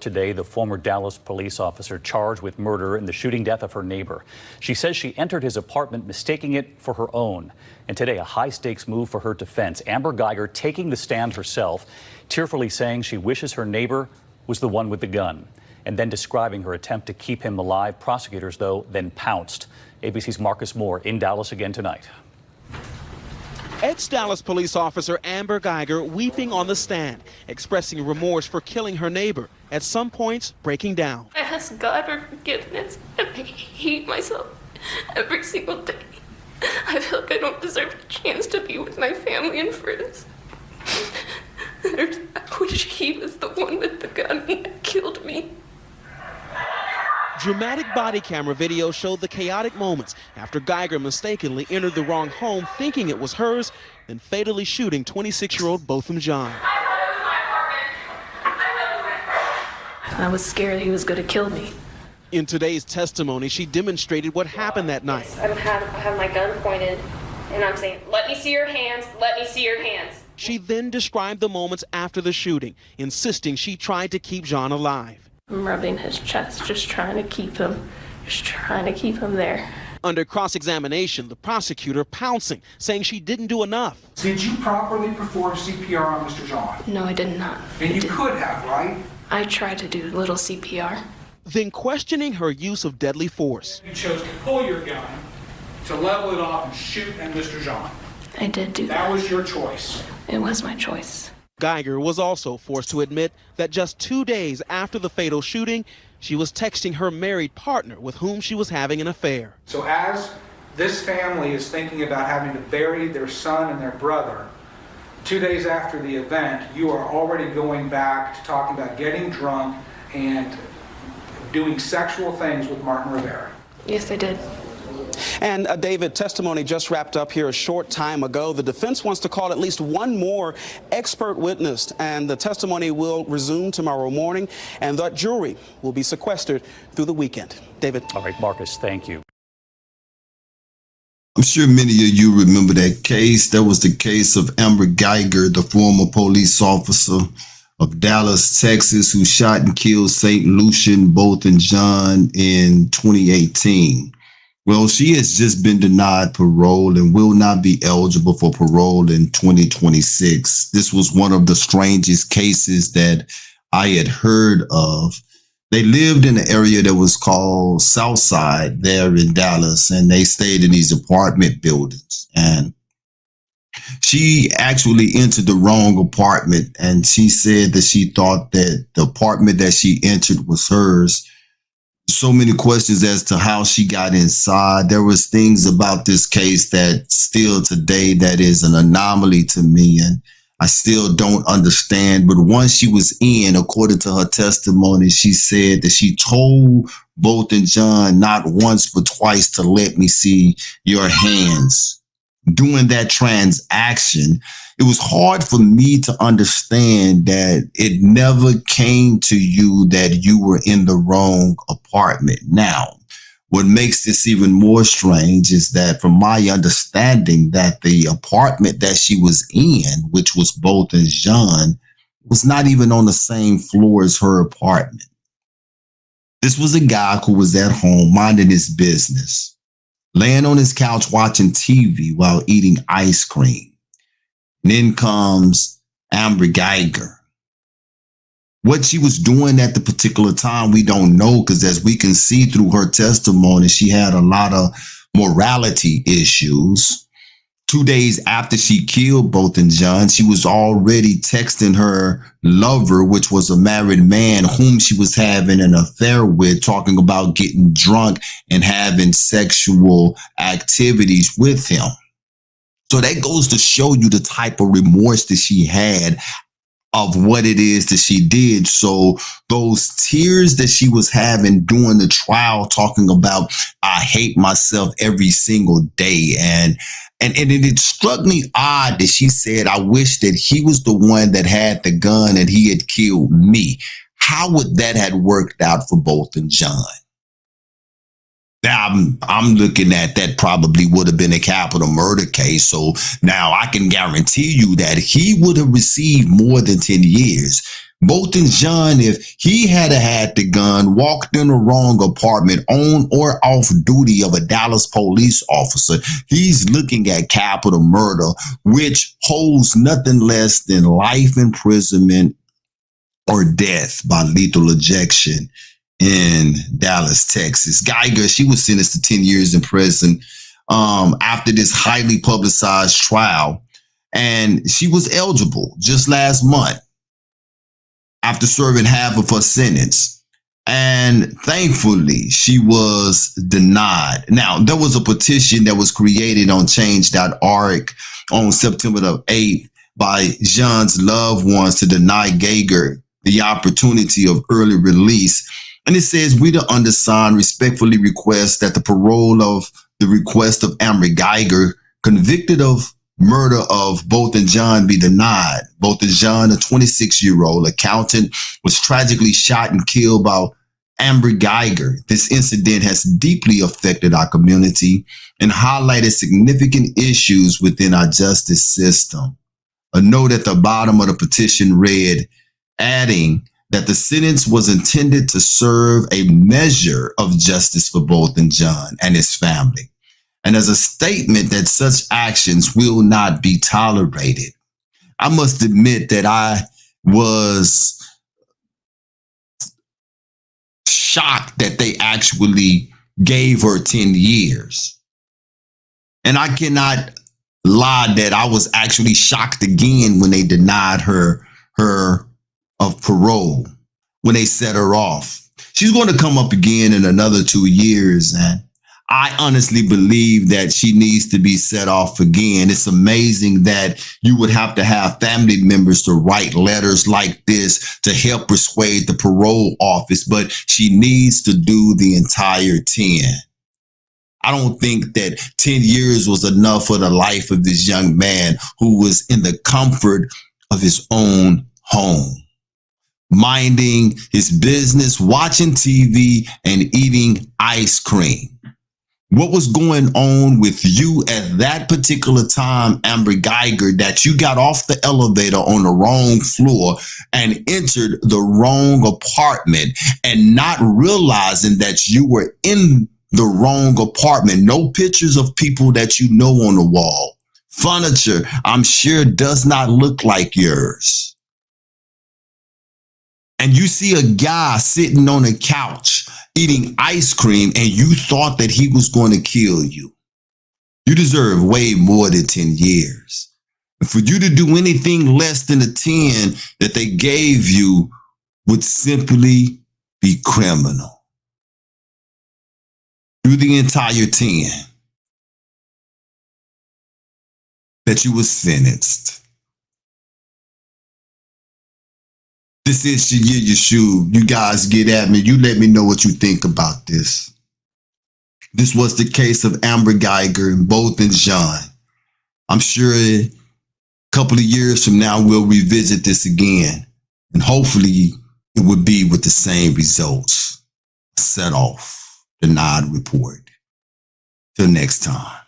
Today, the former Dallas police officer charged with murder in the shooting death of her neighbor. She says she entered his apartment mistaking it for her own. And today, a high-stakes move for her defense. Amber Guyger taking the stand herself, tearfully saying she wishes her neighbor was the one with the gun, and then describing her attempt to keep him alive. Prosecutors, though, then pounced. ABC's Marcus Moore in Dallas again tonight. Ex-Dallas police officer Amber Guyger weeping on the stand, expressing remorse for killing her neighbor, at some points breaking down. I ask God for forgiveness, and I hate myself every single day. I feel like I don't deserve a chance to be with my family and friends. I wish he was the one with the gun that killed me. Dramatic body camera video showed the chaotic moments after Guyger mistakenly entered the wrong home thinking it was hers, then fatally shooting 26-year-old Botham Jean. I was scared he was going to kill me. In today's testimony, she demonstrated what happened that night. I have my gun pointed, and I'm saying, "Let me see your hands, let me see your hands." She then described the moments after the shooting, insisting she tried to keep Jean alive. I'm rubbing his chest, just trying to keep him there. Under cross-examination, the prosecutor pouncing, saying she didn't do enough. Did you properly perform CPR on Mr. John? No, I did not. And you could have, right? I tried to do a little CPR. Then questioning her use of deadly force. You chose to pull your gun, to level it off and shoot at Mr. John. I did do that. That was your choice. It was my choice. Guyger was also forced to admit that just 2 days after the fatal shooting, she was texting her married partner with whom she was having an affair. So as this family is thinking about having to bury their son and their brother, 2 days after the event, you are already going back to talking about getting drunk and doing sexual things with Martin Rivera. Yes, I did. And David, testimony just wrapped up here a short time ago. The defense wants to call at least one more expert witness, and the testimony will resume tomorrow morning, and that jury will be sequestered through the weekend. David. All right, Marcus, thank you. I'm sure many of you remember that case. That was the case of Amber Guyger, the former police officer of Dallas, Texas, who shot and killed St. Lucian, Botham Jean in 2018. Well, she has just been denied parole and will not be eligible for parole in 2026. This was one of the strangest cases that I had heard of. They lived in an area that was called Southside there in Dallas, and they stayed in these apartment buildings. And she actually entered the wrong apartment, and she said that she thought that the apartment that she entered was hers. So many questions as to how she got inside. There was things about this case that still today that is an anomaly to me, and I still don't understand. But once she was in, according to her testimony, she said that she told Botham Jean not once but twice to let me see your hands. During that transaction, it was hard for me to understand that it never came to you that you were in the wrong apartment. Now, what makes this even more strange is that from my understanding that the apartment that she was in, which was Botham Jean, was not even on the same floor as her apartment. This was a guy who was at home minding his business, laying on his couch watching TV while eating ice cream. And then comes Amber Guyger. What she was doing at the particular time, we don't know, because as we can see through her testimony, she had a lot of morality issues. 2 days after she killed Botham Jean, she was already texting her lover, which was a married man whom she was having an affair with, talking about getting drunk and having sexual activities with him. So that goes to show you the type of remorse that she had of what it is that she did. So those tears that she was having during the trial, talking about, I hate myself every single day. And it struck me odd that she said, I wish that he was the one that had the gun and he had killed me. How would that have worked out for Botham Jean? Now, I'm looking at that probably would have been a capital murder case. So now I can guarantee you that he would have received more than 10 years. Both and John, if he had had the gun, walked in the wrong apartment, on or off duty of a Dallas police officer, he's looking at capital murder, which holds nothing less than life imprisonment or death by lethal injection in Dallas, Texas. Guyger, she was sentenced to 10 years in prison after this highly publicized trial, and she was eligible just last month after serving half of her sentence. And thankfully, she was denied. Now, there was a petition that was created on change.org on September the 8th by Jean's loved ones to deny Guyger the opportunity of early release. And it says, we, the undersigned, respectfully request that the parole of the request of Amber Guyger, convicted of murder of both and John, be denied. Both and John, a 26-year-old accountant, was tragically shot and killed by Amber Guyger. This incident has deeply affected our community and highlighted significant issues within our justice system. A note at the bottom of the petition read, adding that the sentence was intended to serve a measure of justice for both and John and his family, and as a statement that such actions will not be tolerated. I must admit that I was shocked that they actually gave her 10 years. And I cannot lie that I was actually shocked again when they denied her of parole, when they set her off. She's going to come up again in another 2 years, and I honestly believe that she needs to be set off again. It's amazing that you would have to have family members to write letters like this to help persuade the parole office, but she needs to do the entire 10. I don't think that 10 years was enough for the life of this young man who was in the comfort of his own home, minding his business, watching TV, and eating ice cream. What was going on with you at that particular time, Amber Guyger, that you got off the elevator on the wrong floor and entered the wrong apartment and not realizing that you were in the wrong apartment? No pictures of people that you know on the wall. Furniture, I'm sure, does not look like yours. And you see a guy sitting on a couch eating ice cream, and you thought that he was going to kill you. You deserve way more than 10 years. And for you to do anything less than the 10 that they gave you would simply be criminal. Do the entire 10 that you were sentenced. This is Shia Yeshu. You guys get at me. You let me know what you think about this. This was the case of Amber Guyger and both and John. I'm sure a couple of years from now, we'll revisit this again. And hopefully it would be with the same results. Set off, denied report. Till next time.